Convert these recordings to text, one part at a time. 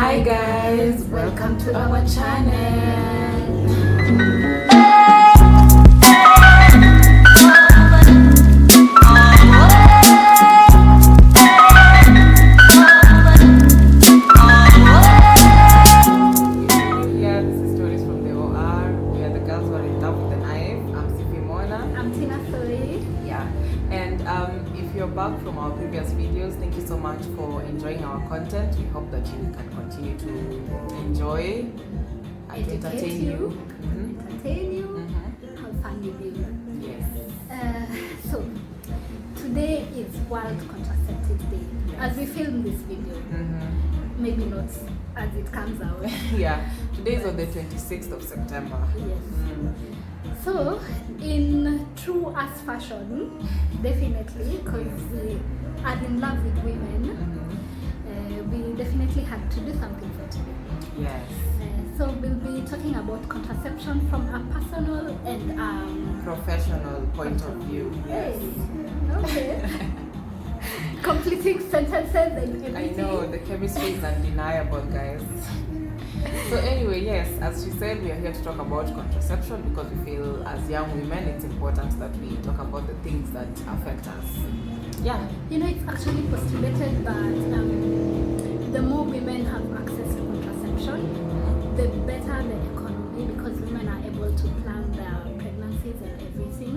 Hi guys, welcome to our channel. Yeah, this is stories from the OR. We are the girls who are in love with the knife. I'm Sifi Mona. I'm Tina Soy. Yeah, and if you're back from our previous videos, thank you so much for enjoying our content. We hope that you can continue to enjoy and entertain you. Entertain you, have fun with you. Yes. So, today is World Contraceptive Day. As we film this video, maybe not as it comes out. Yeah, today is on the 26th of September. Yes. So, in true us fashion, definitely, because we are in love with women, we definitely had to do something for today. Yes. So we'll be talking about contraception from a personal and Professional point of view. Yes. Okay. Completing sentences and everything. I know, the chemistry is undeniable, guys. So anyway, yes, as she said, we are here to talk about contraception because we feel as young women it's important that we talk about the things that affect us. Yeah. You know, it's actually postulated that the more women have access to contraception, the better the economy, because women are able to plan their pregnancies and everything.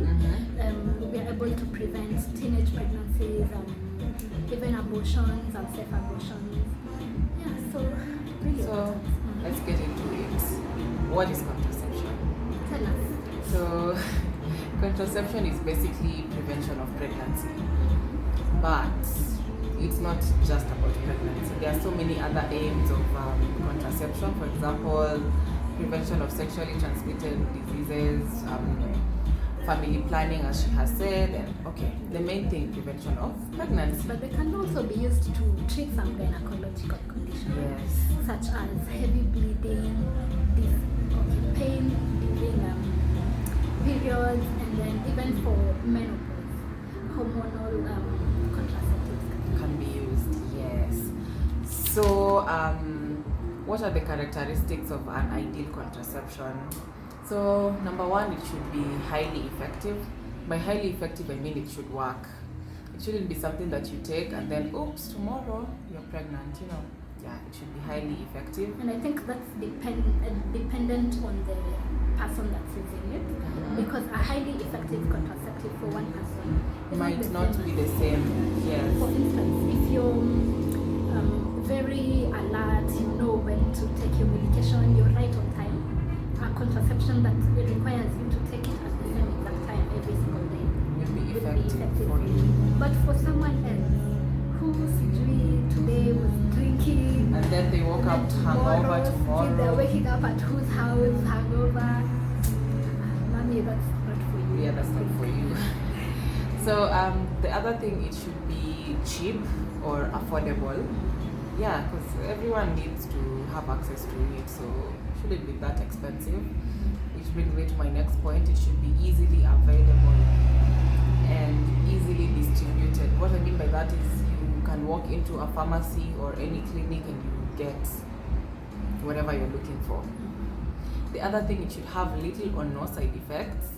We are able to prevent teenage pregnancies and even abortions and safe abortions. Yeah, so really important. Let's get into it. What is contraception? Tell us. So, contraception is basically prevention of pregnancy. But it's not just about pregnancy. There are so many other aims of contraception. For example, prevention of sexually transmitted diseases, family planning, as she has said, and the main thing, prevention of pregnancy. But they can also be used to treat some gynecological conditions, such as heavy bleeding, pain during periods, and then even for menopause, hormonal contraceptives can be used. Yes. So, what are the characteristics of an ideal contraception? So, number one, it should be highly effective. By highly effective, I mean it should work. It shouldn't be something that you take and then, oops, tomorrow you're pregnant, you know. Yeah, it should be highly effective. And I think that's dependent on the person that's using it. Because a highly effective contraceptive for one person might not be the same. Yes. For instance, if you're very alert, you know when to take your medication, you're right on time. A contraception that requires you to take it at the same exact time every single day will be effective for you. But for someone else who today was drinking and then they woke up hungover tomorrow, they're waking up at whose house hungover, mommy, that's not for you. Yeah, that's not for you. So the other thing, it should be cheap or affordable. Yeah, because everyone needs to have access to it, so it shouldn't be that expensive. Which brings me to my next point, it should be easily available and easily distributed. What I mean by that is you can walk into a pharmacy or any clinic and you get whatever you're looking for. The other thing, it should have little or no side effects,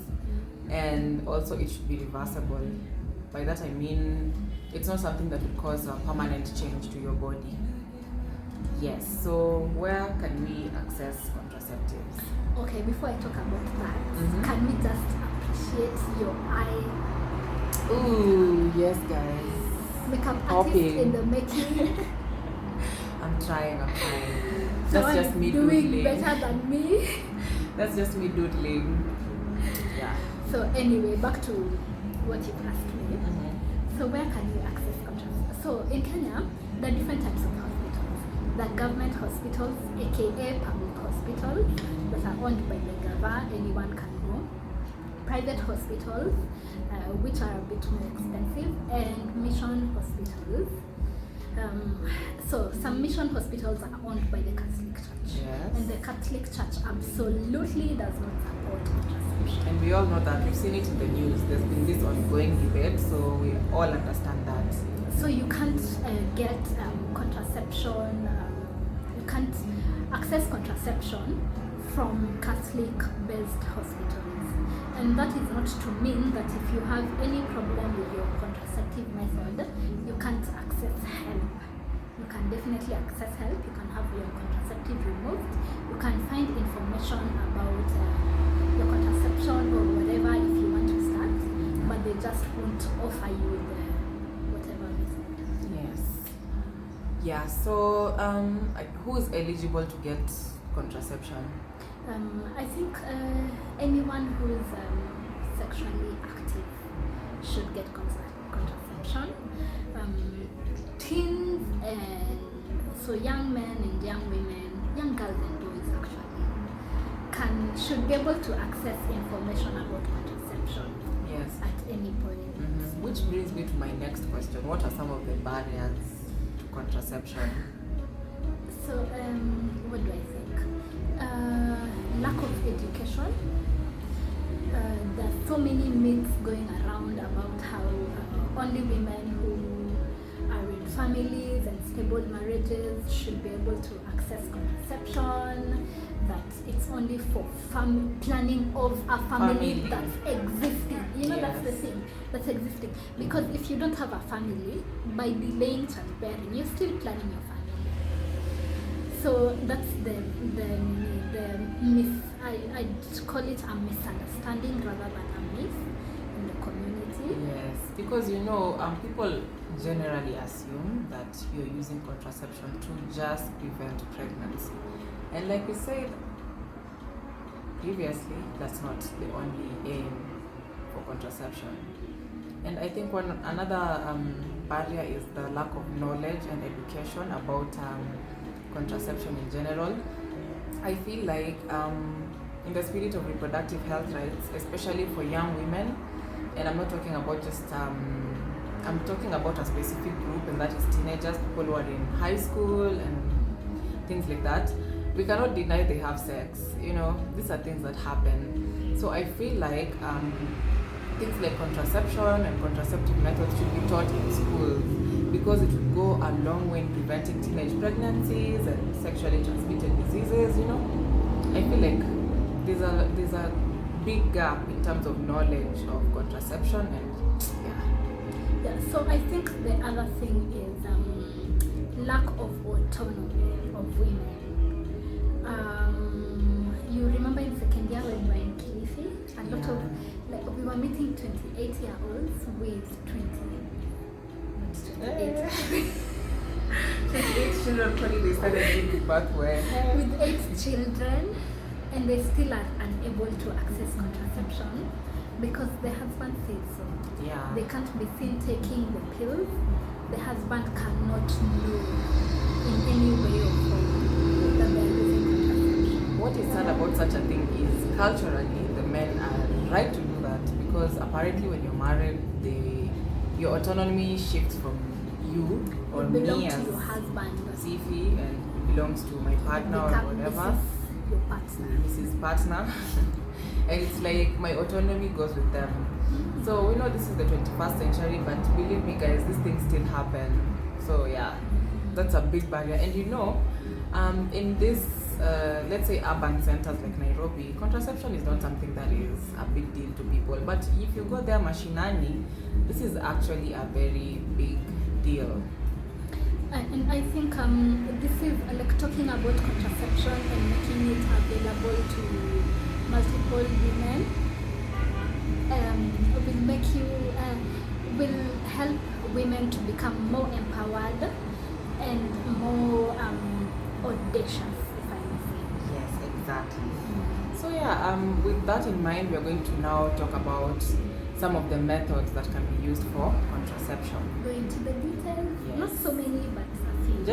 and also it should be reversible. By that I mean it's not something that would cause a permanent change to your body. Yes, so where can we access contraceptives? Okay, before I talk about that, can we just appreciate your eye? Ooh, yes guys. Makeup artist in the making. I'm trying. That's just me doing doodling. Better than me. That's just me doodling. Yeah. So anyway, back to what you asked me. So where can you access contraception? So in Kenya, there are different types of hospitals. There are government hospitals, aka public hospitals, that are owned by the government, anyone can go. Private hospitals, which are a bit more expensive, and mission hospitals. So some mission hospitals are owned by the Catholic Church. Yes. And the Catholic Church absolutely does not support contraception. And we all know that. We've seen it in the news. There's been this ongoing debate, so we all understand that. So you can't get contraception, you can't can't access contraception from Catholic-based hospitals. And that is not to mean that if you have any problem with your contraceptive method, you can't access help. You can definitely access help. You can have your contraceptive removed. You can find information about your contraception or whatever if you want to start, but they just won't offer you the whatever method. Yes. Yeah, so who is eligible to get contraception? I think anyone who is sexually active should get contraception. Teens and so young men and young women, young girls and boys actually should be able to access information about contraception. Yes. At any point. Mm-hmm. Which brings me to my next question. What are some of the barriers to contraception? So what do I think? Lack of education. There are so many myths going around about how only women who are in families and stable marriages should be able to access contraception, that it's only for planning of a family that's existing. You know, Yes. that's the thing, that's existing. Because if you don't have a family, by delaying childbearing, you're still planning your family. So that's the myth. I'd call it a misunderstanding rather than a myth in the community. Yes, because people generally assume that you're using contraception to just prevent pregnancy. And like we said previously, that's not the only aim for contraception. And I think another barrier is the lack of knowledge and education about contraception in general. I feel like in the spirit of reproductive health rights, especially for young women, and I'm not talking about just I'm talking about a specific group, and that is teenagers, people who are in high school and things like that. We cannot deny they have sex. These are things that happen. So I feel like things like contraception and contraceptive methods should be taught in schools, because it would go a long way in preventing teenage pregnancies and sexually transmitted diseases. I feel like there's a big gap in terms of knowledge of contraception, and yeah. So I think the other thing is lack of autonomy of women. You remember in second year when we were in Kilifi, a lot of we were meeting 28-year-olds with 28 children, probably they started giving birth with 8 children, and they still are unable to access contraception because the husband says so. Yeah. They can't be seen taking the pills. The husband cannot know in any way or form that they are using contraception. What is sad about such a thing is culturally the men are right to do that, because apparently when you're married, your autonomy shifts from you or it belongs me as to your husband. Zifi, and it belongs to my partner or whatever. Your partner. Mrs. Partner. And it's like my autonomy goes with them. So we know this is the 21st century, but believe me guys, these things still happen. So yeah, that's a big barrier. And in this let's say urban centers like Nairobi, contraception is not something that is a big deal to people. But if you go there mashinani, this is actually a very big deal. And I think this is like talking about contraception and making it available to multiple women will help women to become more empowered and more audacious, if I may say. Yes, exactly. So yeah, with that in mind, we are going to now talk about some of the methods that can be used for contraception. Go into the details. Yes. Not so many, but a few.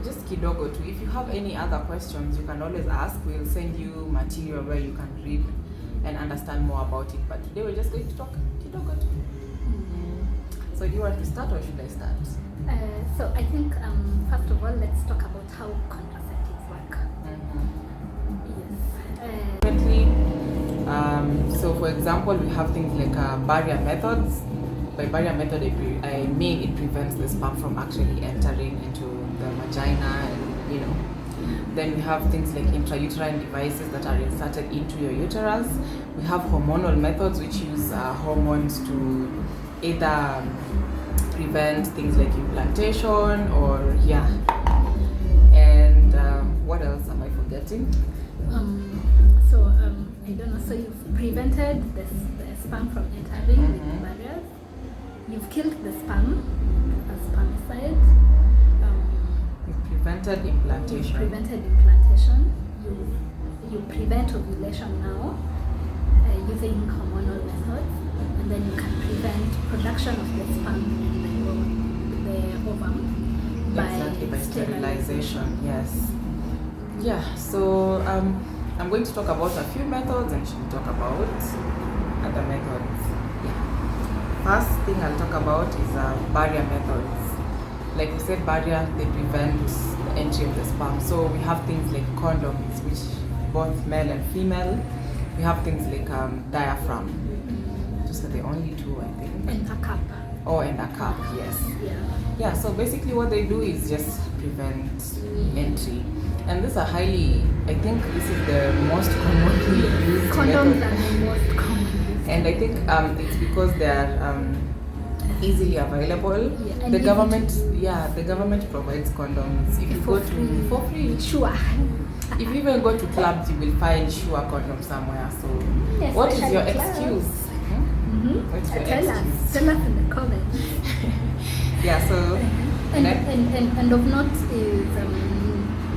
Just kidogo too. If you have any other questions, you can always ask. We'll send you material where you can read and understand more about it. But today we're just going to talk kidogo too. So do you want to start or should I start? So I think first of all, let's talk about how contraceptives work. Yes. Currently, so for example, we have things like barrier methods. By barrier method, I mean it prevents the sperm from actually entering into the vagina, and Then we have things like intrauterine devices that are inserted into your uterus. We have hormonal methods which use hormones to either prevent things like implantation or And what else am I forgetting? I don't know. So you've prevented the sperm from entering with barriers. You've killed the sperm, spermicide. You've prevented implantation. You prevent ovulation now using hormonal methods, and then you can prevent production of the sperm in the ovum by sterilization. Yes. Yeah. So I'm going to talk about a few methods, and she'll talk about other methods. Yeah. First thing I'll talk about is barrier methods. Like we said, barrier, they prevent the entry of the sperm. So we have things like condoms, which both male and female. We have things like diaphragm. Those are the only two, I think. And a cup. Oh, and a cup, yes. Yeah. So basically what they do is just prevent entry. And these are highly, I think this is the most commonly used Condoms method. are the most common used. And I think it's because they are easily available. Yeah, The government provides condoms. If you go to for free, sure. if you even go to clubs, you will find sure condoms somewhere. So, Yes, what is your especially clubs. excuse? What's your Tell excuse? us in the comments. So And of note is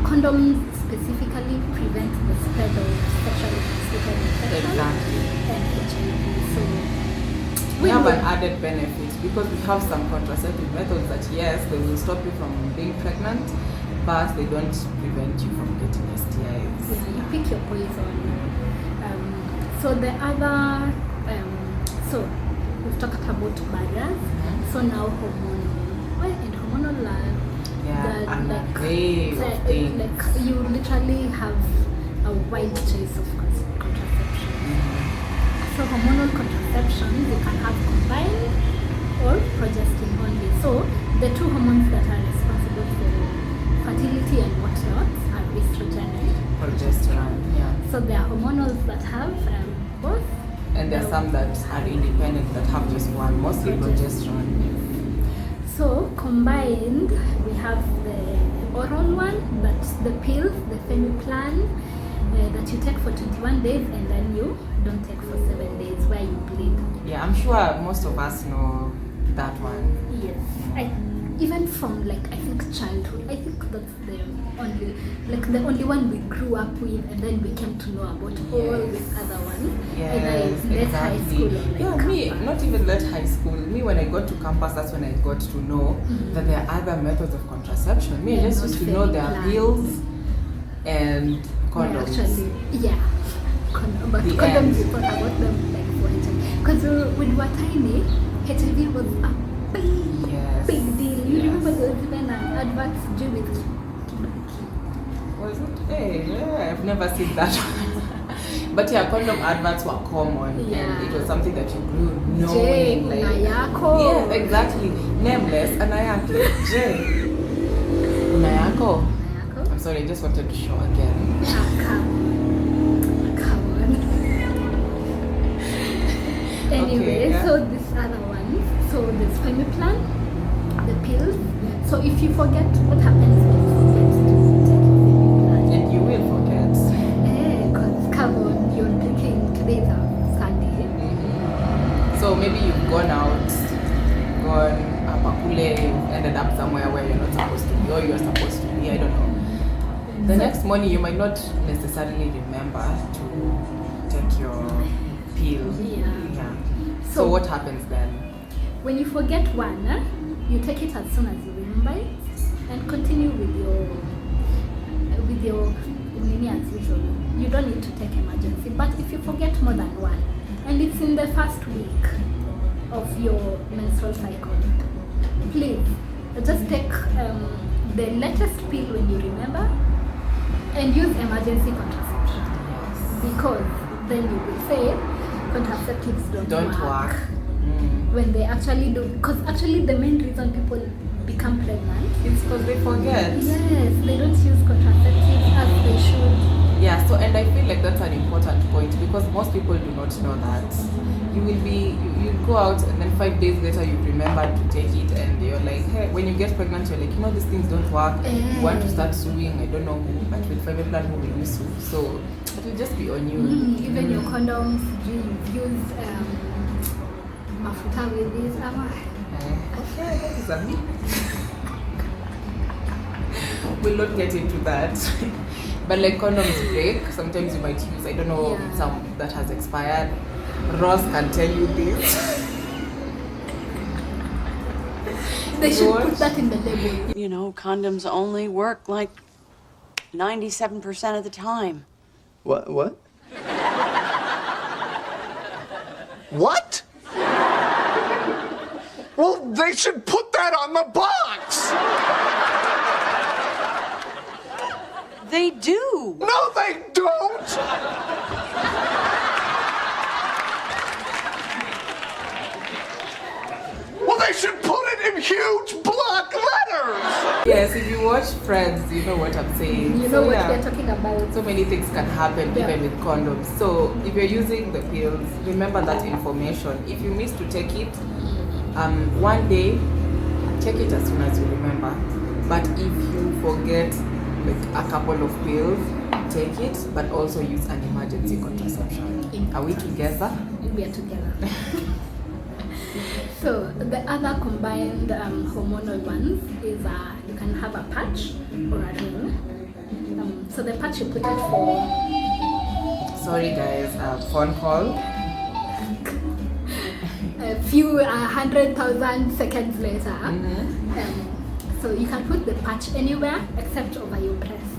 condoms specifically prevent the spread of sexually transmitted infection Exactly. and HIV. So We have an added benefit because we have some contraceptive methods that yes, they will stop you from being pregnant, but they don't prevent you from getting STIs. you pick your poison. So the other, so we've talked about barriers. So now hormonal. And hormonal and a wave of things. like you literally have a wide choice of contraception. So hormonal contraception, you can have combined or progestin only. So the two hormones that are responsible for fertility and whatnot are estrogen and Progesterone, So there are hormonals that have both. And there are some that are independent that have just one, mostly progesterone. So combined, we have the oral one, that's the pills, the Femiplan, that you take for 21 days and then you don't take for 7 days where you bleed. Yeah, I'm sure most of us know that one. Yes. Even from I think childhood, I think that's the only one we grew up with, and then we came to know about all these other ones. Yes, and I high school or me, not even late high school. Me, when I got to campus, that's when I got to know that there are other methods of contraception. Me, I just used to know there are pills and condoms. But condoms, we thought about them for HIV. Because when we were tiny, HIV was a big deal. You remember there was even an advert with Was it? Hey, I've never seen that one. But condom adverts were common, and it was something that you grew knowing. Unayako. Yes, exactly. Nameless, Anayako. J. Unayako. I'm sorry, I just wanted to show again. Come on. Anyway, Okay, so this other one, so this Femiplan, the pills. So if you forget, what happens when you forget to take your Femiplan? And you will forget. Because come on, you're drinking today's a Sunday. So maybe you've gone Apakule, you've ended up somewhere where you're not supposed to be, or you're supposed to be, I don't know. The next morning you might not necessarily remember to take your pill. Yeah. So what happens then? When you forget one, you take it as soon as you remember it and continue with your nini as usual. You don't need to take emergency. But if you forget more than one, and it's in the first week of your menstrual cycle, please just take the latest pill when you remember and use emergency contraception. Because then you will say contraceptives don't work. When they actually do, because actually the main reason people become pregnant is because they forget. Yes, they don't use contraceptives as they should. Yeah, so and I feel like that's an important point because most people do not know that. You go out and then 5 days later you remember to take it and you're like, hey, when you get pregnant you're like, these things don't work. You want to start suing, I don't know who, but with family plan who will you sue? So it will just be on you. Even your condoms, you've used mafuta with this. Okay, that is a me. We'll not get into that. But like condoms break, sometimes you might use, I don't know, some that has expired. Ross can tell you this. They should put that in the label. Condoms only work like 97% of the time. What? What? Well, they should put that on the box! They do. No, they don't! Well, they should put it in huge block letters! Yes, if you watch Friends, you know what I'm saying. You know what we're talking about. So many things can happen even with condoms. So if you're using the pills, remember that information. If you miss to take it, one day, take it as soon as you remember. But if you forget like a couple of pills, take it, but also use an emergency contraception. Are we together? We are together. So the other combined hormonal ones is you can have a patch or a ring. So the patch you put it for. Sorry guys, phone call. A few 100,000 seconds later. So you can put the patch anywhere except over your breasts.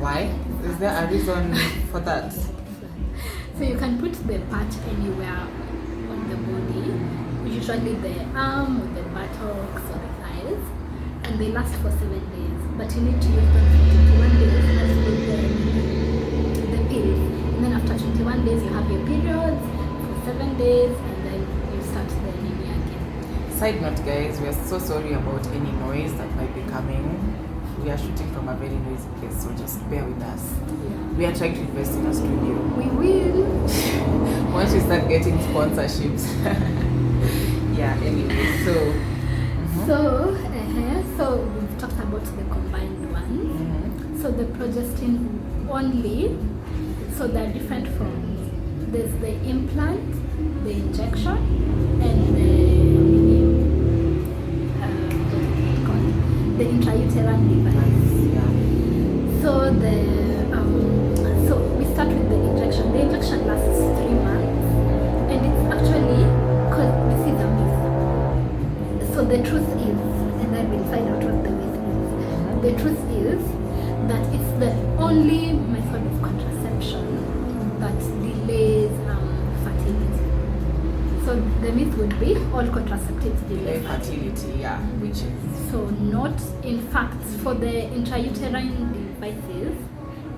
Why? Is there a reason for that? So you can put the patch anywhere on the body, usually the arm or the buttocks or the thighs, and they last for 7 days. But you need to use them for 21 days as with the pills. And then after 21 days you have your periods for 7 days, and then you start the anemia again. Side note guys, we are so sorry about any noise that might be coming. We are shooting from a very noisy place, so just bear with us. We are trying to invest in a studio. We will. Once we start getting sponsorships. Yeah, anyway, so we've talked about the combined one. So the progestin only, so they're different from, there's the implant, the injection, and the intrauterine device. So so we start with the injection. The injection lasts 3 months, and it's actually, because this is a myth. So the truth is, and then we'll find out what the myth is. The truth is that it's the only method of contraception that delays fertility. So the myth would be all contraceptives delay fertility. Yeah, which is. So not, in fact, for the intrauterine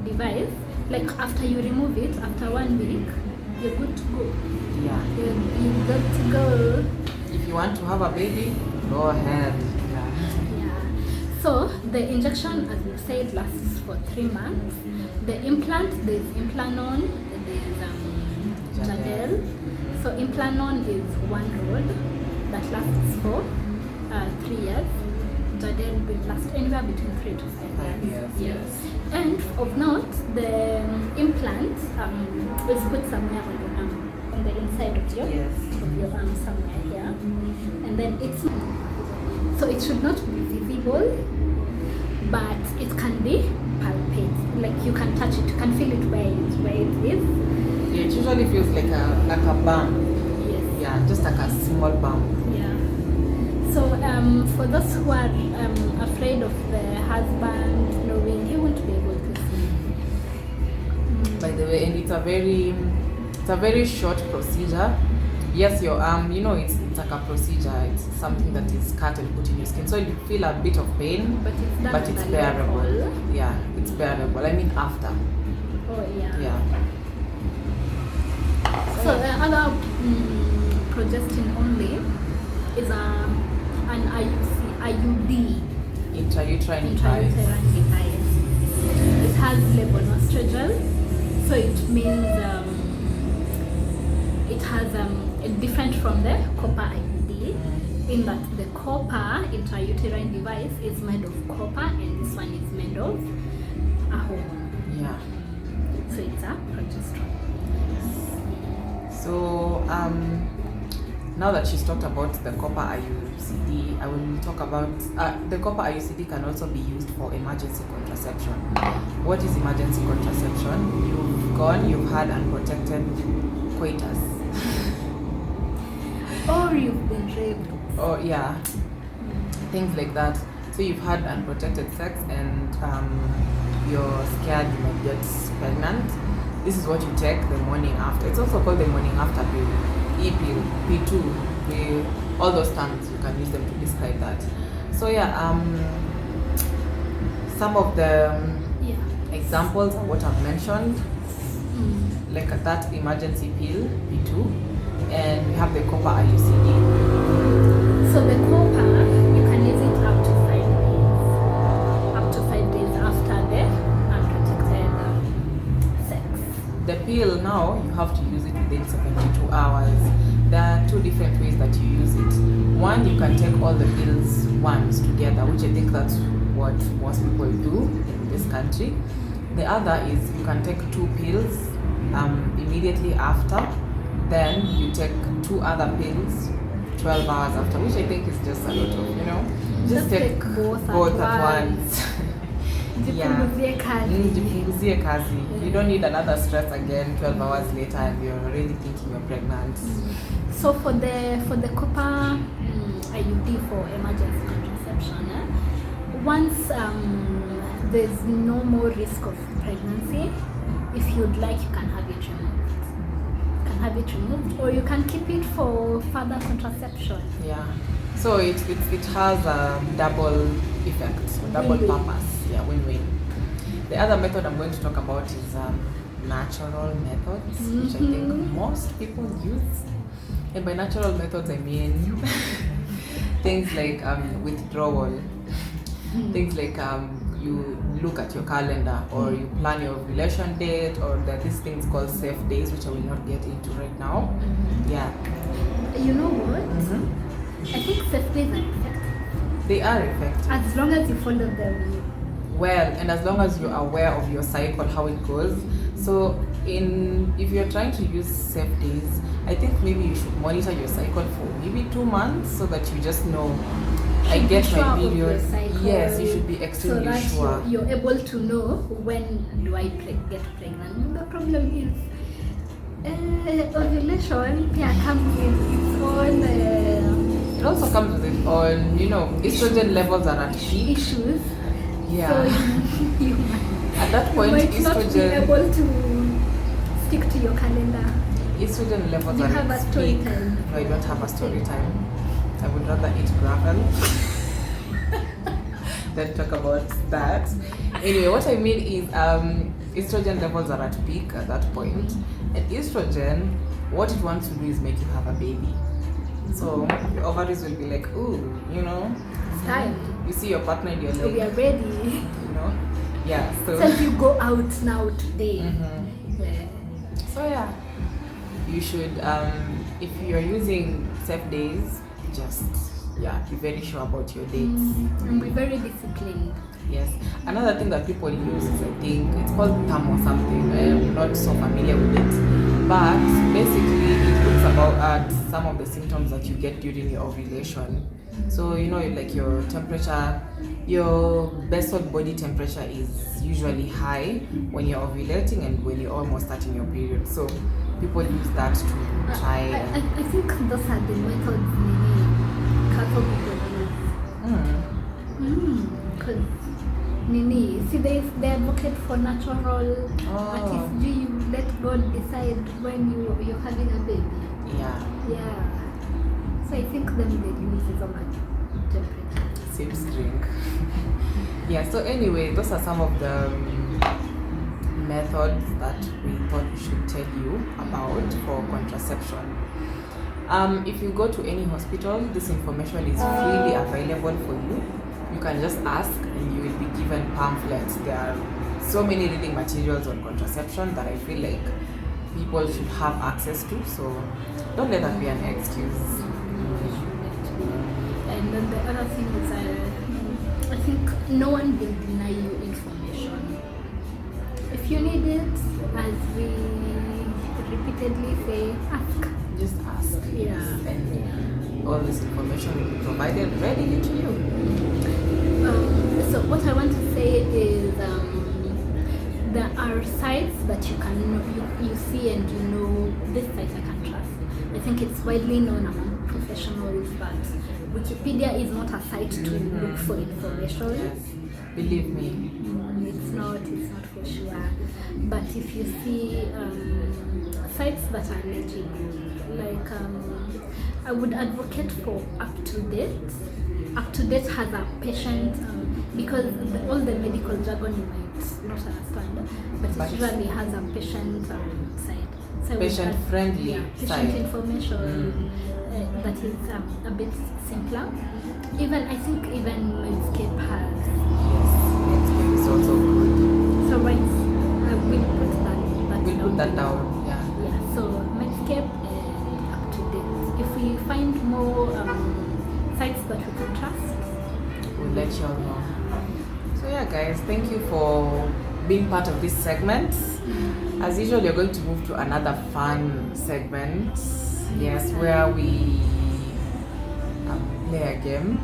device, like after you remove it, after 1 week, you're good to go. Yeah. You're good to go. If you want to have a baby, go ahead. Yeah. So the injection, as we said, lasts for 3 months. The implant, there's Implanon, there's Jadel. So Implanon is 1 rod that lasts for 3 years. Jadel will last anywhere between 3 to 5 years. Yes. And of note, the implant is put somewhere on your arm, on the inside of your arm, somewhere here. And then so it should not be visible, but it can be palpate. Like you can touch it, you can feel it where it is. Yeah, it usually feels like a bump. Yes. Yeah, just like a small bump. Yeah. So for those who are afraid of the husband knowing, he won't be able to see. By the way, and it's a very short procedure. Yes, your arm, it's like a procedure. It's something that is cut and put in your skin, so you feel a bit of pain, But it's bearable. Level. Yeah, it's bearable. I mean, after. Oh yeah. Yeah. So the other progestin only is an IUD. Intrauterine Intrauterine device. It has levonorgestrel, so it means it has different from the copper IUD, in that the copper intrauterine device is made of copper and this one is made of a hormone. Yeah. So it's a progesterone. So now that she's talked about the copper IUCD, I will talk about the copper IUCD can also be used for emergency contraception. What is emergency contraception? You've had unprotected coitus. Or you've been raped. Oh yeah, things like that. So you've had unprotected sex and you're scared you might get pregnant. This is what you take the morning after. It's also called the morning after pill, E-pill, P2, all those terms, you can use them to describe that. So yeah, some of the examples of what I've mentioned, like that emergency pill, P2, and we have the copper IUCD. So the copper, you can use it up to 5 days after the unprotected sex. The pill now, you have to use it within 72 hours. There are two different ways that you use it. One, you can take all the pills once together, which I think that's what most people do in this country. The other is you can take 2 pills immediately after, then you take 2 other pills 12 hours after, which I think is just a lot of, just take both at once. Jipunguzie kazi. Jipunguzie kazi. You don't need another stress again 12 hours later and you're already thinking you're pregnant. So for the copper IUD for emergency contraception, once there's no more risk of pregnancy, if you'd like, you can have it removed. Or you can keep it for further contraception. Yeah. So it has a double effect, double purpose. Yeah, win-win. The other method I'm going to talk about is natural methods, which I think most people use. And by natural methods, I mean things like withdrawal, things like you look at your calendar or you plan your ovulation date, or there are these things called safe days, which I will not get into right now. Yeah. You know what? I think safe days are effective. They are effective. As long as you follow them well, and as long as you're aware of your cycle, how it goes. So if you're trying to use safe days, I think maybe you should monitor your cycle for maybe 2 months so that you just know, I get my period. Yes, you should be extremely sure. You're able to know when do I get pregnant. The problem is ovulation comes with its own it also comes with its own, estrogen levels are at peak. Issues. Yeah. So you at that point, might estrogen not be able to stick to your calendar. Estrogen levels you are have at a story peak. time. No, I don't have a story time. I would rather eat gravel than talk about that. Anyway, what I mean is estrogen levels are at peak at that point. And estrogen, what it wants to do is make you have a baby. So your ovaries will be like, ooh, it's time. You see your partner and you're like, we are ready. Yeah. So you go out now today. So yeah, you should if you're using safe days, just be very sure about your dates and be very disciplined. Yes. Another thing that people use is, I think it's called TAM or something. I'm not so familiar with it, but basically it looks about some of the symptoms that you get during your ovulation. So like your temperature, your basal body temperature is usually high when you're ovulating and when you're almost starting your period. So people use that to try. I think those are the methods couple people use. Because see, they advocate for natural. Do you let God decide when you're having a baby? Yeah. So I think then they use it on temperature. Same string. Yeah, so anyway, those are some of the methods that we thought we should tell you about for contraception. If you go to any hospital, this information is freely available for you. You can just ask and you will be given pamphlets. They are so many reading materials on contraception that I feel like people should have access to. So don't let that be an excuse. And then the other thing is, I think no one will deny you information. If you need it, as we repeatedly say, ask. Just ask. Yeah. And all this information will be provided readily to you. So what I want to say is, there are sites that you can you see and you know this site I can trust. I think it's widely known among professionals that Wikipedia is not a site to look for information. Yes. Believe me. It's not for sure. But if you see sites that are legit, like I would advocate for up to date. Up to date has a patient because all the medical jargon you might not understand, but it usually has a patient side. So Patient friendly patient side. information that is a bit simpler. Even I think even Medscape has. Yes, Medscape is also good. So right, we'll put that We'll put that down. Yeah. Yeah. So Medscape and up to date. If we find more sites that we can trust, We'll let you all know. So yeah, guys, thank you for being part of this segment. As usual, we're going to move to another fun segment. Yes, where we play a game.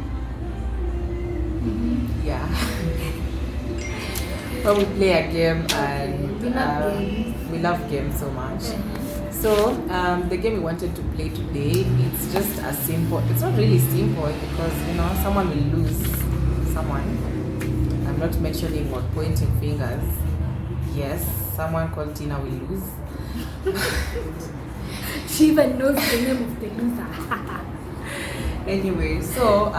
Yeah. Where we play a game and we love games. we love games so much. So the game we wanted to play today, it's just as simple. It's not really simple because someone will lose someone. I'm not mentioning or pointing fingers. Yes, someone called Tina will lose. She even knows the name of the loser. Anyway, so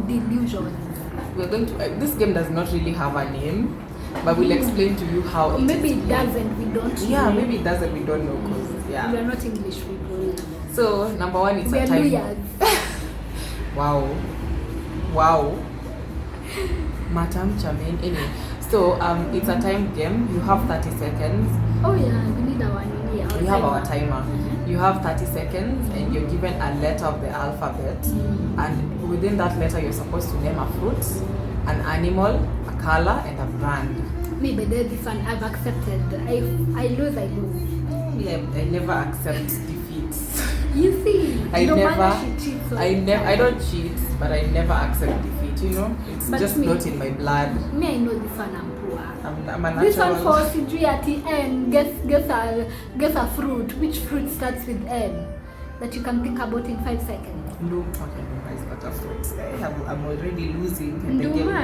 Delusion. we're going to. This game does not really have a name, but we'll explain to you how. Or maybe it does and we don't know. Yeah, maybe it does and we don't know because We are not English people. So number one, it's We a are time. lawyers. Wow. Matam Chamin. Anyway, so it's a time game. You have 30 seconds. Oh yeah, we need our yeah. We have our timer. You have 30 seconds and you're given a letter of the alphabet. And within that letter, you're supposed to name a fruit, an animal, a color, and a brand. Me, but this one I've accepted. I lose. Yeah, I never accept defeats. You see, I don't cheat, but I never accept defeat. It's But just me- not in my blood. Me, I know this one I'm poor. I'm a This one natural. for Sijui at the end. Guess a fruit. Which fruit starts with N? That you can think about in 5 seconds. Look, okay, it's not a fruit. I'm already losing. And the game. Nduma.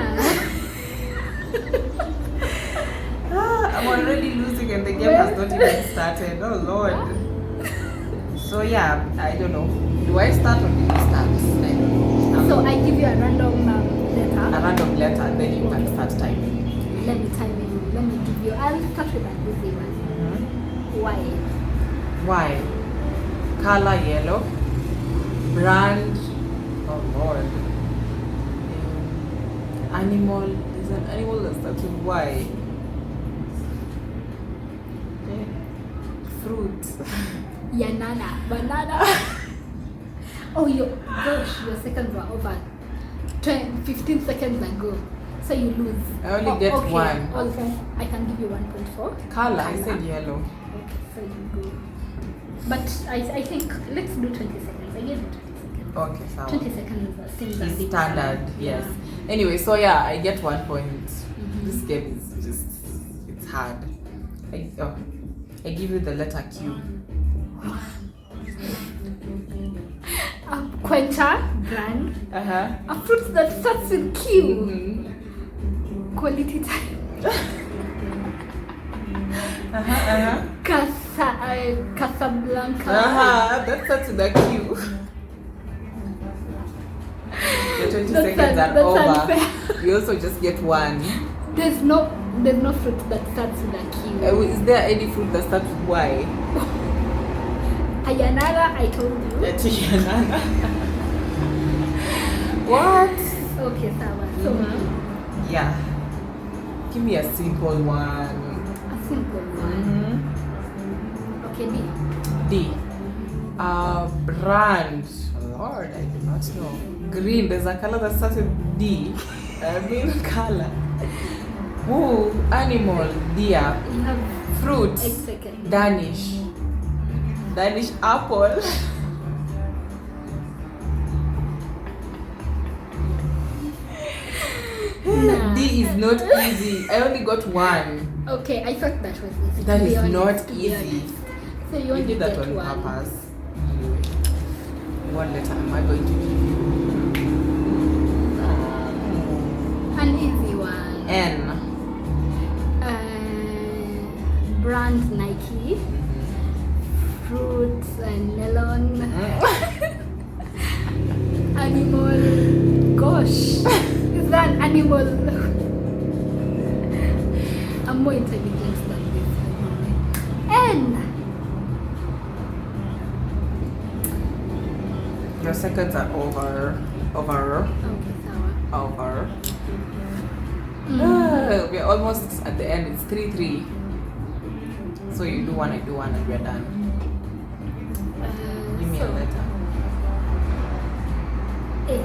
I'm already losing and the game has not even started. Oh Lord. So yeah, I don't know. Do I start or do you start? I don't know. So I give you a random letter. A random letter and then you can start typing. Let me time you. Let me give you. I'll start with an easy one. Why? Why? Color yellow. Brand. Oh Lord. Animal. There's an animal that starts with Y. Fruit. Banana. Oh, your seconds were over 15 seconds ago. So you lose. I only get okay. one. Also, I can give you 1.4. Color. I said yellow. Okay, so you go. But I think let's do 20 seconds. I gave you 20 seconds. Okay, so 20 seconds seems a is bit standard, yes. Anyway, so yeah, I get 1 point. This game is just, it's hard. I give you the letter Q. Quencha, brand. A fruit that starts with Q. Quality time. Casablanca. That starts with a Q. The 20 seconds are over. Unfair. You also just get one. There's no fruit that starts with a Q. Is there any fruit that starts with Y? Ayanara, I told you. What? Okay, Sawa. So, Yeah. Give me a simple one. A simple one. Mm-hmm. Okay, B. D. Brand. Lord, I do not know. Green. There's a color that starts with D. Green color. Ooh, animal. Deer. You have Fruit. 8 seconds. Danish. Danish apple. Nah. D is not easy. I only got one. Okay, I thought that was easy. That to be is honest, not to be easy. honest. So you You only did that get on one. purpose. Anyway, what letter am I going to give you? An easy one. N. Brand Nike. Fruits and melon. Animal. Gosh. Is that an animal? I'm more intelligent than this. N. Your seconds are over. Okay, sour. Over. We're almost at the end. It's 3-3. So you do one, I do one, and we're done. Give me a letter. A.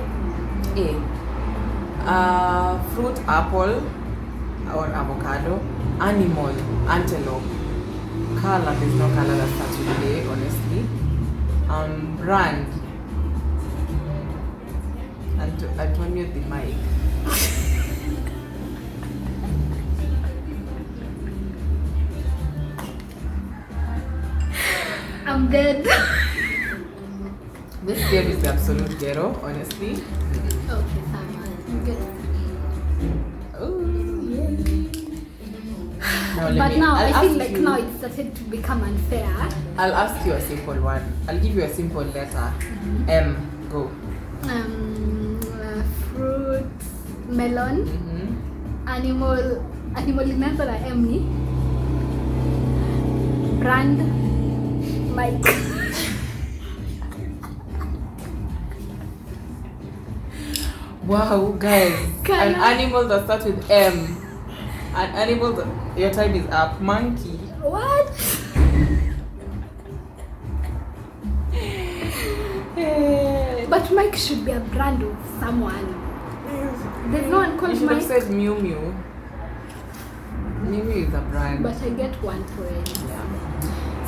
A. Fruit, apple or avocado. Animal, antelope. Color, there's no color that starts with A, honestly. Brand. Antonio the mic. I'm dead. This game is the absolute ghetto, honestly. Okay, sour. You get it. Now let But me, now I'll I feel ask like you- now it's started to become unfair. I'll ask you a simple one. I'll give you a simple letter. M. Go. Fruit, melon, animal inaanza na M ni brand Mike. Wow, guys. An Color. animal that starts with M. An animal that... Your time is up. Monkey. What? But Mike should be a brand of someone. There's no one You called should have Mike. said Mew Mew. Mew Mew is a brand. But I get 1 point. Yeah.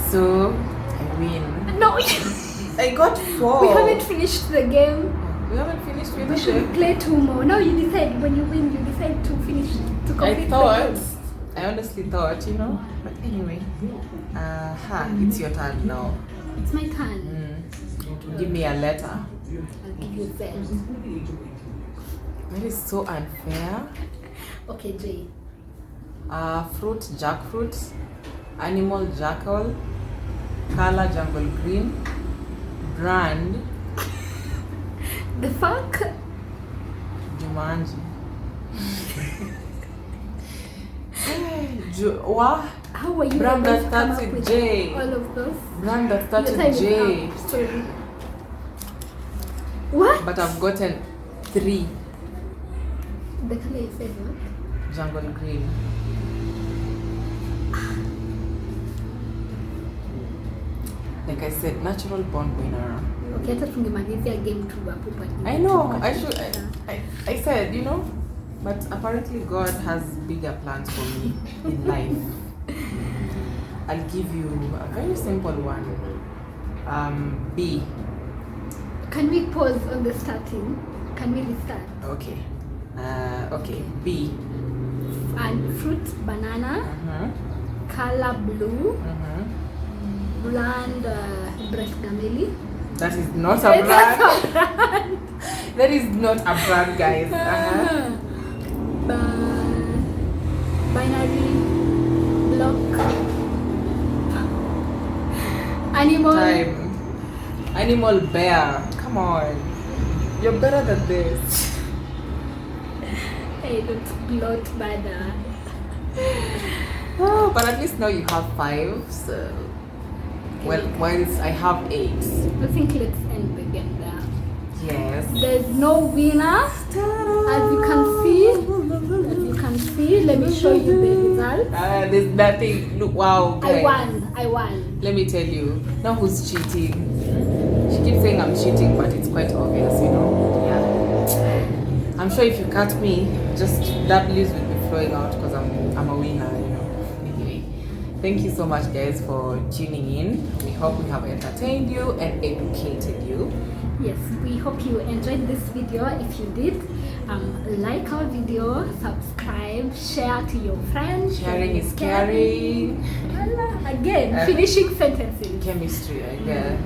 So, I win. No, I got 4. we haven't finished the game. We haven't finished with We the should game. play 2 more. Now you decide when you win. You decide to finish to complete I thought, the game. I honestly thought, you know. But anyway, it's your turn now. It's my turn. Give me a letter. I'll give you Z. That is so unfair. Okay, J. Fruit, jackfruit. Animal, jackal. Color, jungle green. Brand, The fuck? Jumanji. What? How were you Brand able that to come starts up with with J. all of those? Brand that starts Your with time J. is up. Sorry. What? But I've gotten 3. The color you said what? Jungle green. Like I said, natural born winner. Okay, hata tungemalizia game tu hapo but I know. I should. I said, you know, but apparently God has bigger plans for me in life. I'll give you a very simple one. B. Can we pause on the starting? Can we restart? Okay. Okay. B. And fruit, banana, color blue, brand breast gameli. That is not a brand. That is not a brand, guys. Binary block. Animal. Time. Animal bear. Come on. You're better than this. Hey, looks lot better. Oh, but at least now you have 5. So, well, whilst I have 8. I think let's end the game there. Yes. There's no winner. As you can see, let me show you the results. There's nothing. Look, wow. I guys. won. Let me tell you. Now who's cheating? She keeps saying I'm cheating, but it's quite obvious, you know. Yeah. I'm sure if you cut me, just W's will be flowing out because I'm a winner, you know. Anyway, thank you so much, guys, for tuning in. We hope we have entertained you and educated you. Yes, we hope you enjoyed this video. If you did, like our video, subscribe, share to your friends. Sharing is caring. Again, finishing sentences. Chemistry, I guess.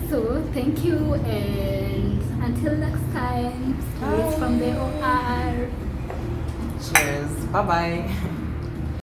So thank you, and until next time, stories from the OR. Cheers. Bye bye.